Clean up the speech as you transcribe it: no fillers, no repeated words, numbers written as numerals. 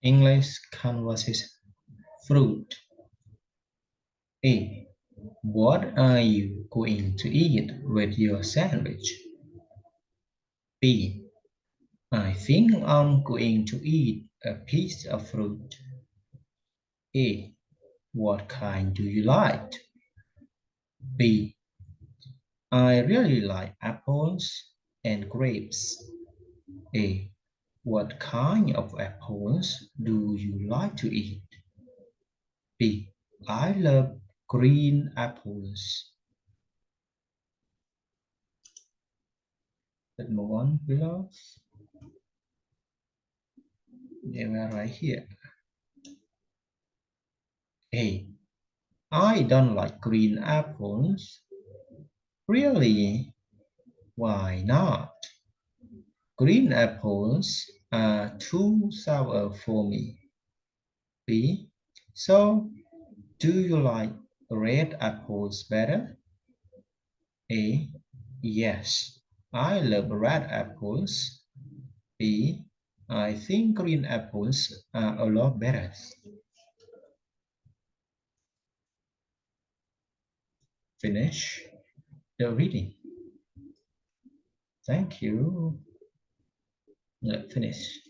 English conversation. Fruit. A. What are you going to eat with your sandwich? B. I think I'm going to eat a piece of fruit. A. What kind do you like? B. I really like apples and grapes. A. What kind of apples do you like to eat? B. I love green apples. Let's move on below. They were right here. A. I don't like green apples. Really? Why not? Green apples are too sour for me. B. So, do you like red apples better? A. Yes, I love red apples. B. I think green apples are a lot better. Finish the reading. Thank you. Let's finish.